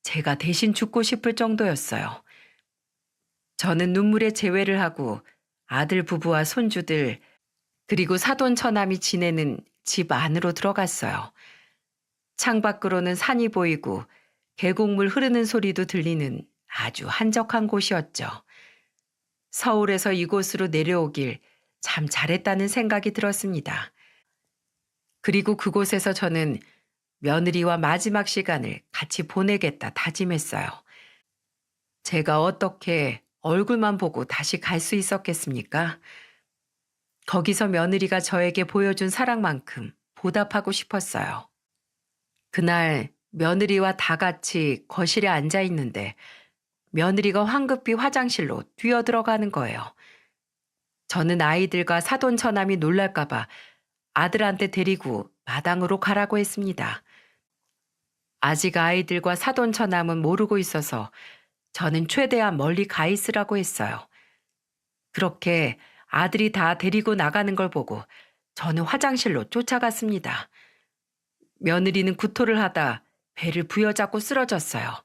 제가 대신 죽고 싶을 정도였어요. 저는 눈물에 제외를 하고 아들 부부와 손주들 그리고 사돈 처남이 지내는 집 안으로 들어갔어요. 창밖으로는 산이 보이고 계곡물 흐르는 소리도 들리는 아주 한적한 곳이었죠. 서울에서 이곳으로 내려오길 참 잘했다는 생각이 들었습니다. 그리고 그곳에서 저는 며느리와 마지막 시간을 같이 보내겠다 다짐했어요. 제가 어떻게 얼굴만 보고 다시 갈 수 있었겠습니까? 거기서 며느리가 저에게 보여준 사랑만큼 보답하고 싶었어요. 그날 며느리와 다 같이 거실에 앉아 있는데 며느리가 황급히 화장실로 뛰어들어가는 거예요. 저는 아이들과 사돈 처남이 놀랄까봐 아들한테 데리고 마당으로 가라고 했습니다. 아직 아이들과 사돈 처남은 모르고 있어서 저는 최대한 멀리 가 있으라고 했어요. 그렇게 아들이 다 데리고 나가는 걸 보고 저는 화장실로 쫓아갔습니다. 며느리는 구토를 하다 배를 부여잡고 쓰러졌어요.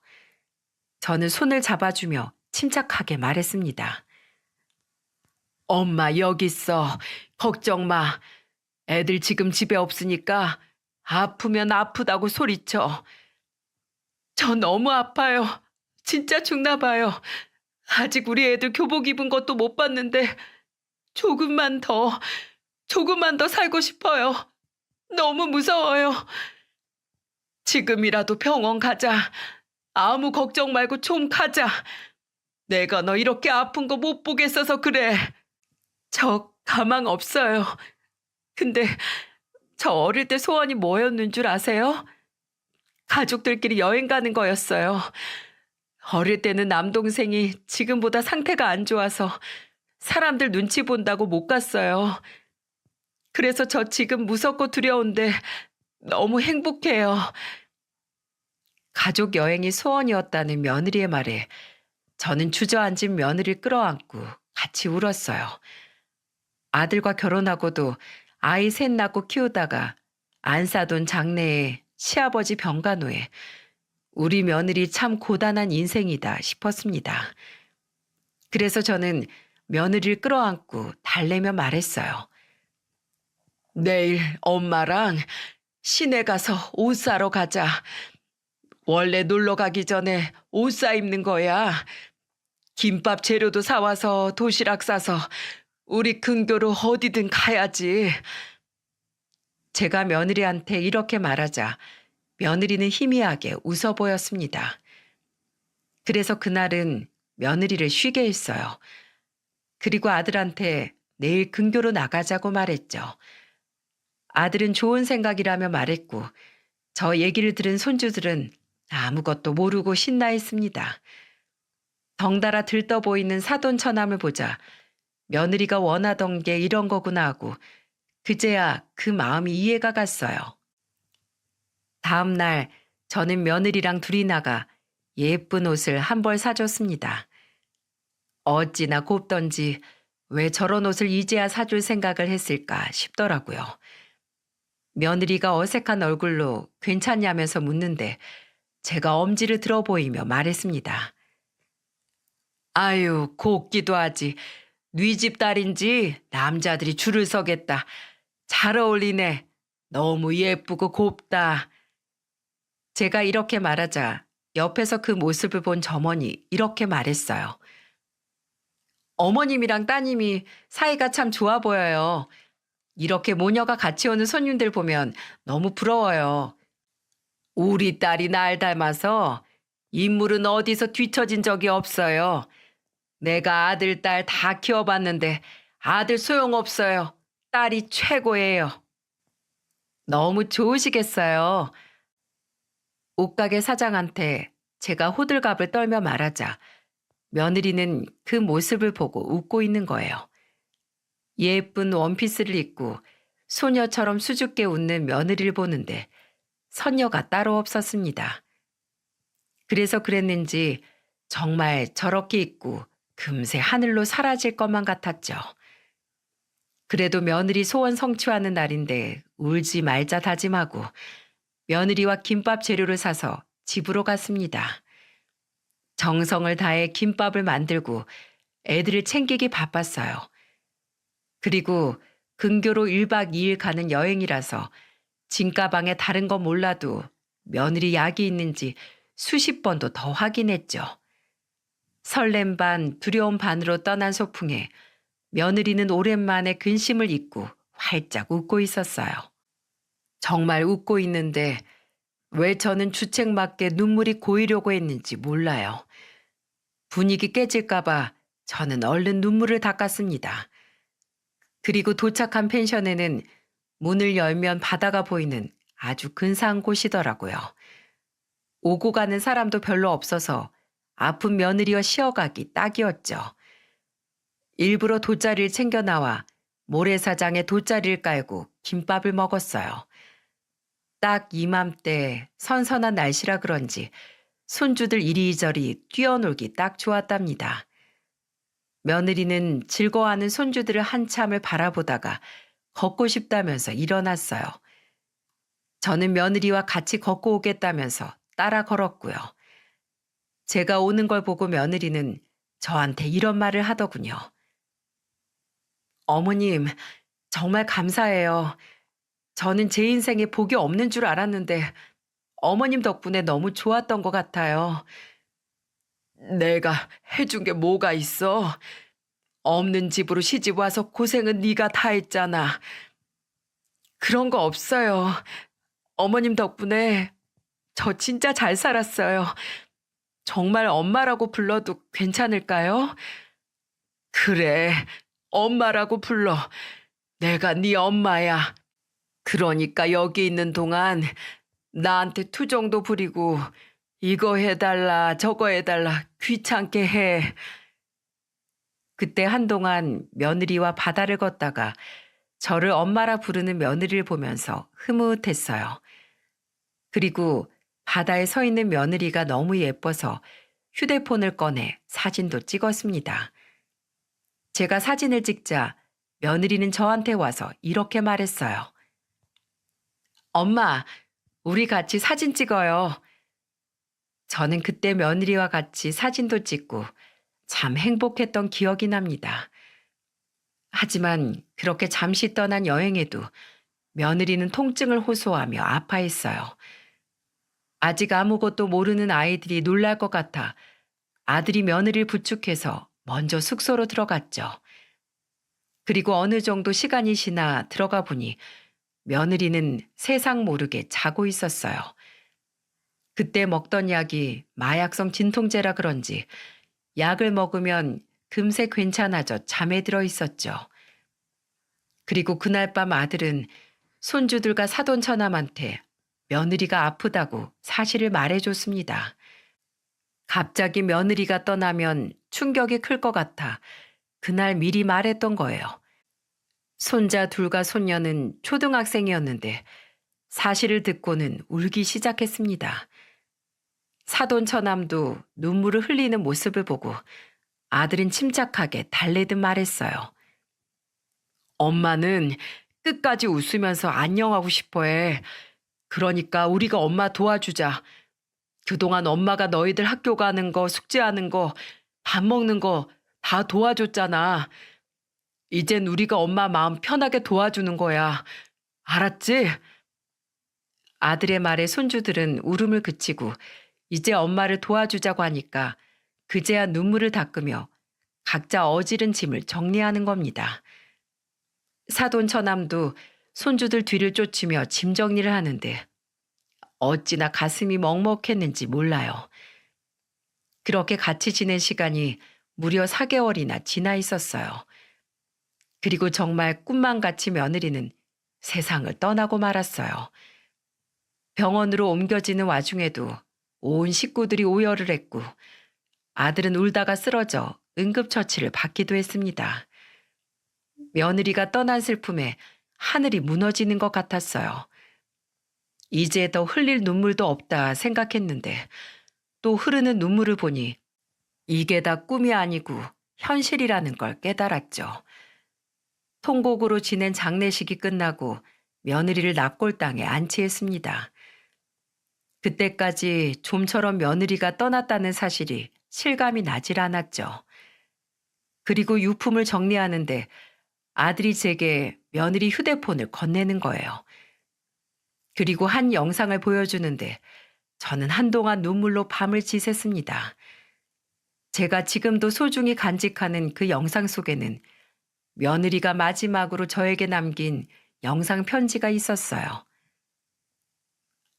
저는 손을 잡아주며 침착하게 말했습니다. 엄마 여기 있어. 걱정 마. 애들 지금 집에 없으니까 아프면 아프다고 소리쳐. 저 너무 아파요. 진짜 죽나 봐요. 아직 우리 애들 교복 입은 것도 못 봤는데 조금만 더 살고 싶어요. 너무 무서워요. 지금이라도 병원 가자. 아무 걱정 말고 좀 가자. 내가 너 이렇게 아픈 거 못 보겠어서 그래. 저 가망 없어요. 근데 저 어릴 때 소원이 뭐였는 줄 아세요? 가족들끼리 여행 가는 거였어요. 어릴 때는 남동생이 지금보다 상태가 안 좋아서 사람들 눈치 본다고 못 갔어요. 그래서 저 지금 무섭고 두려운데 너무 행복해요. 가족 여행이 소원이었다는 며느리의 말에 저는 주저앉은 며느리를 끌어안고 같이 울었어요. 아들과 결혼하고도 아이 셋 낳고 키우다가 안 사돈 장래에 시아버지 병간 후에 우리 며느리 참 고단한 인생이다 싶었습니다. 그래서 저는 며느리를 끌어안고 달래며 말했어요. 내일 엄마랑 시내 가서 옷 사러 가자. 원래 놀러 가기 전에 옷 사 입는 거야. 김밥 재료도 사와서 도시락 싸서 우리 근교로 어디든 가야지. 제가 며느리한테 이렇게 말하자 며느리는 희미하게 웃어 보였습니다. 그래서 그날은 며느리를 쉬게 했어요. 그리고 아들한테 내일 근교로 나가자고 말했죠. 아들은 좋은 생각이라며 말했고 저 얘기를 들은 손주들은 아무것도 모르고 신나했습니다. 덩달아 들떠 보이는 사돈처남을 보자 며느리가 원하던 게 이런 거구나 하고 그제야 그 마음이 이해가 갔어요. 다음 날 저는 며느리랑 둘이 나가 예쁜 옷을 한 벌 사줬습니다. 어찌나 곱던지 왜 저런 옷을 이제야 사줄 생각을 했을까 싶더라고요. 며느리가 어색한 얼굴로 괜찮냐면서 묻는데 제가 엄지를 들어 보이며 말했습니다. 아유, 곱기도 하지. 네 집 딸인지 남자들이 줄을 서겠다. 잘 어울리네. 너무 예쁘고 곱다. 제가 이렇게 말하자 옆에서 그 모습을 본 점원이 이렇게 말했어요. 어머님이랑 따님이 사이가 참 좋아 보여요. 이렇게 모녀가 같이 오는 손님들 보면 너무 부러워요. 우리 딸이 날 닮아서 인물은 어디서 뒤처진 적이 없어요. 내가 아들, 딸 다 키워봤는데 아들 소용없어요. 딸이 최고예요. 너무 좋으시겠어요. 옷가게 사장한테 제가 호들갑을 떨며 말하자 며느리는 그 모습을 보고 웃고 있는 거예요. 예쁜 원피스를 입고 소녀처럼 수줍게 웃는 며느리를 보는데 선녀가 따로 없었습니다. 그래서 그랬는지 정말 저렇게 입고 금세 하늘로 사라질 것만 같았죠. 그래도 며느리 소원 성취하는 날인데 울지 말자 다짐하고 며느리와 김밥 재료를 사서 집으로 갔습니다. 정성을 다해 김밥을 만들고 애들을 챙기기 바빴어요. 그리고 근교로 1박 2일 가는 여행이라서 짐가방에 다른 건 몰라도 며느리 약이 있는지 수십 번도 더 확인했죠. 설렘 반 두려움 반으로 떠난 소풍에 며느리는 오랜만에 근심을 잊고 활짝 웃고 있었어요. 정말 웃고 있는데 왜 저는 주책맞게 눈물이 고이려고 했는지 몰라요. 분위기 깨질까봐 저는 얼른 눈물을 닦았습니다. 그리고 도착한 펜션에는 문을 열면 바다가 보이는 아주 근사한 곳이더라고요. 오고 가는 사람도 별로 없어서 아픈 며느리와 쉬어가기 딱이었죠. 일부러 돗자리를 챙겨 나와 모래사장에 돗자리를 깔고 김밥을 먹었어요. 딱 이맘때 선선한 날씨라 그런지 손주들 이리저리 뛰어놀기 딱 좋았답니다. 며느리는 즐거워하는 손주들을 한참을 바라보다가 걷고 싶다면서 일어났어요. 저는 며느리와 같이 걷고 오겠다면서 따라 걸었고요. 제가 오는 걸 보고 며느리는 저한테 이런 말을 하더군요. 어머님, 정말 감사해요. 저는 제 인생에 복이 없는 줄 알았는데 어머님 덕분에 너무 좋았던 것 같아요. 내가 해준 게 뭐가 있어? 없는 집으로 시집 와서 고생은 네가 다 했잖아. 그런 거 없어요. 어머님 덕분에 저 진짜 잘 살았어요. 정말 엄마라고 불러도 괜찮을까요? 그래, 엄마라고 불러. 내가 네 엄마야. 그러니까 여기 있는 동안 나한테 투정도 부리고 이거 해달라 저거 해달라 귀찮게 해. 그때 한동안 며느리와 바다를 걷다가 저를 엄마라 부르는 며느리를 보면서 흐뭇했어요. 그리고 바다에 서 있는 며느리가 너무 예뻐서 휴대폰을 꺼내 사진도 찍었습니다. 제가 사진을 찍자 며느리는 저한테 와서 이렇게 말했어요. 엄마, 우리 같이 사진 찍어요. 저는 그때 며느리와 같이 사진도 찍고 참 행복했던 기억이 납니다. 하지만 그렇게 잠시 떠난 여행에도 며느리는 통증을 호소하며 아파했어요. 아직 아무것도 모르는 아이들이 놀랄 것 같아 아들이 며느리를 부축해서 먼저 숙소로 들어갔죠. 그리고 어느 정도 시간이 지나 들어가 보니 며느리는 세상 모르게 자고 있었어요. 그때 먹던 약이 마약성 진통제라 그런지 약을 먹으면 금세 괜찮아져 잠에 들어 있었죠. 그리고 그날 밤 아들은 손주들과 사돈 처남한테 며느리가 아프다고 사실을 말해줬습니다. 갑자기 며느리가 떠나면 충격이 클 것 같아 그날 미리 말했던 거예요. 손자 둘과 손녀는 초등학생이었는데 사실을 듣고는 울기 시작했습니다. 사돈 처남도 눈물을 흘리는 모습을 보고 아들은 침착하게 달래듯 말했어요. 엄마는 끝까지 웃으면서 안녕하고 싶어 해. 그러니까 우리가 엄마 도와주자. 그동안 엄마가 너희들 학교 가는 거, 숙제하는 거, 밥 먹는 거 다 도와줬잖아. 이젠 우리가 엄마 마음 편하게 도와주는 거야. 알았지? 아들의 말에 손주들은 울음을 그치고 이제 엄마를 도와주자고 하니까 그제야 눈물을 닦으며 각자 어지른 짐을 정리하는 겁니다. 사돈 처남도 손주들 뒤를 쫓으며 짐 정리를 하는데 어찌나 가슴이 먹먹했는지 몰라요. 그렇게 같이 지낸 시간이 무려 4개월이나 지나 있었어요. 그리고 정말 꿈만 같이 며느리는 세상을 떠나고 말았어요. 병원으로 옮겨지는 와중에도 온 식구들이 오열을 했고 아들은 울다가 쓰러져 응급처치를 받기도 했습니다. 며느리가 떠난 슬픔에 하늘이 무너지는 것 같았어요. 이제 더 흘릴 눈물도 없다 생각했는데 또 흐르는 눈물을 보니 이게 다 꿈이 아니고 현실이라는 걸 깨달았죠. 통곡으로 지낸 장례식이 끝나고 며느리를 납골당에 안치했습니다. 그때까지 좀처럼 며느리가 떠났다는 사실이 실감이 나질 않았죠. 그리고 유품을 정리하는데 아들이 제게 며느리 휴대폰을 건네는 거예요. 그리고 한 영상을 보여주는데 저는 한동안 눈물로 밤을 지샜습니다. 제가 지금도 소중히 간직하는 그 영상 속에는 며느리가 마지막으로 저에게 남긴 영상 편지가 있었어요.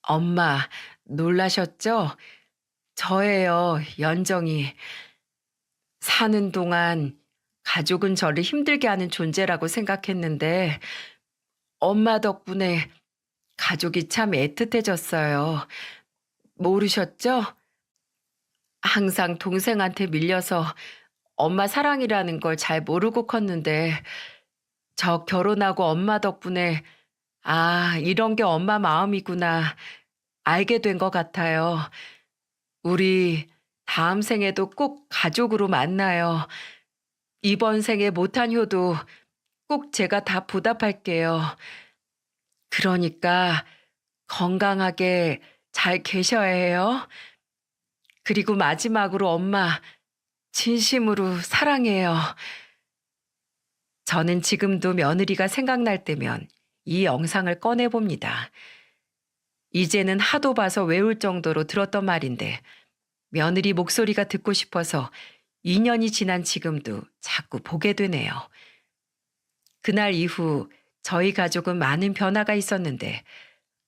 엄마, 놀라셨죠? 저예요, 연정이. 사는 동안 가족은 저를 힘들게 하는 존재라고 생각했는데 엄마 덕분에 가족이 참 애틋해졌어요. 모르셨죠? 항상 동생한테 밀려서 엄마 사랑이라는 걸 잘 모르고 컸는데 저 결혼하고 엄마 덕분에 아, 이런 게 엄마 마음이구나 알게 된 것 같아요. 우리 다음 생에도 꼭 가족으로 만나요. 이번 생에 못한 효도 꼭 제가 다 보답할게요. 그러니까 건강하게 잘 계셔야 해요. 그리고 마지막으로 엄마 진심으로 사랑해요. 저는 지금도 며느리가 생각날 때면 이 영상을 꺼내봅니다. 이제는 하도 봐서 외울 정도로 들었던 말인데 며느리 목소리가 듣고 싶어서 2년이 지난 지금도 자꾸 보게 되네요. 그날 이후 저희 가족은 많은 변화가 있었는데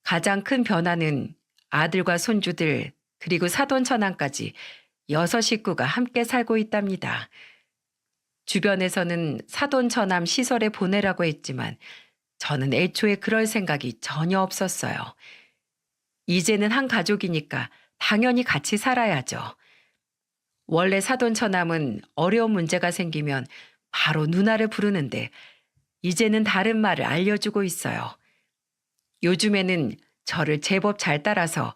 가장 큰 변화는 아들과 손주들 그리고 사돈 처남까지 6식구가 함께 살고 있답니다. 주변에서는 사돈 처남 시설에 보내라고 했지만 저는 애초에 그럴 생각이 전혀 없었어요. 이제는 한 가족이니까 당연히 같이 살아야죠. 원래 사돈 처남은 어려운 문제가 생기면 바로 누나를 부르는데 이제는 다른 말을 알려주고 있어요. 요즘에는 저를 제법 잘 따라서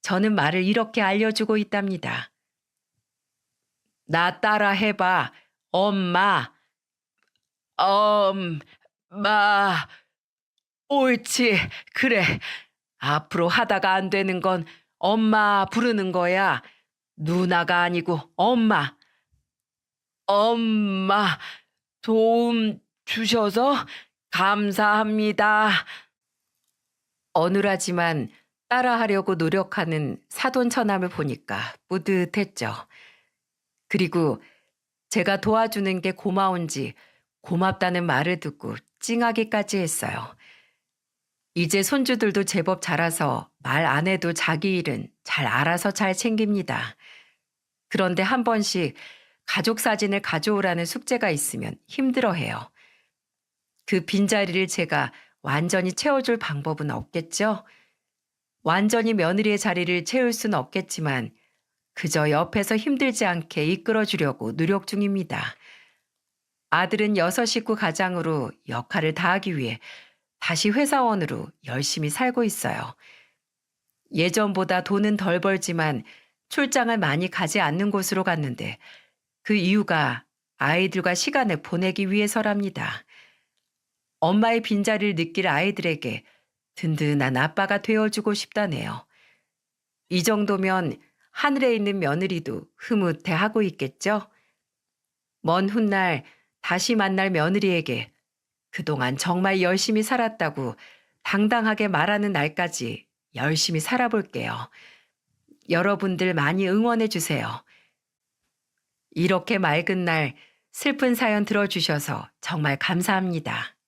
저는 말을 이렇게 알려주고 있답니다. 나 따라 해봐. 엄마. 엄마. 옳지. 그래. 앞으로 하다가 안 되는 건 엄마 부르는 거야. 누나가 아니고 엄마. 엄마. 도움 주셔서 감사합니다. 어눌하지만 따라하려고 노력하는 사돈처남을 보니까 뿌듯했죠. 그리고 제가 도와주는 게 고마운지 고맙다는 말을 듣고 찡하기까지 했어요. 이제 손주들도 제법 자라서 말 안 해도 자기 일은 잘 알아서 잘 챙깁니다. 그런데 한 번씩 가족 사진을 가져오라는 숙제가 있으면 힘들어해요. 그 빈자리를 제가 완전히 채워줄 방법은 없겠죠? 완전히 며느리의 자리를 채울 수는 없겠지만 그저 옆에서 힘들지 않게 이끌어주려고 노력 중입니다. 아들은 6식구 가장으로 역할을 다하기 위해 다시 회사원으로 열심히 살고 있어요. 예전보다 돈은 덜 벌지만 출장을 많이 가지 않는 곳으로 갔는데 그 이유가 아이들과 시간을 보내기 위해서랍니다. 엄마의 빈자리를 느낄 아이들에게 든든한 아빠가 되어주고 싶다네요. 이 정도면 하늘에 있는 며느리도 흐뭇해하고 있겠죠? 먼 훗날 다시 만날 며느리에게 그동안 정말 열심히 살았다고 당당하게 말하는 날까지 열심히 살아볼게요. 여러분들 많이 응원해 주세요. 이렇게 맑은 날 슬픈 사연 들어주셔서 정말 감사합니다.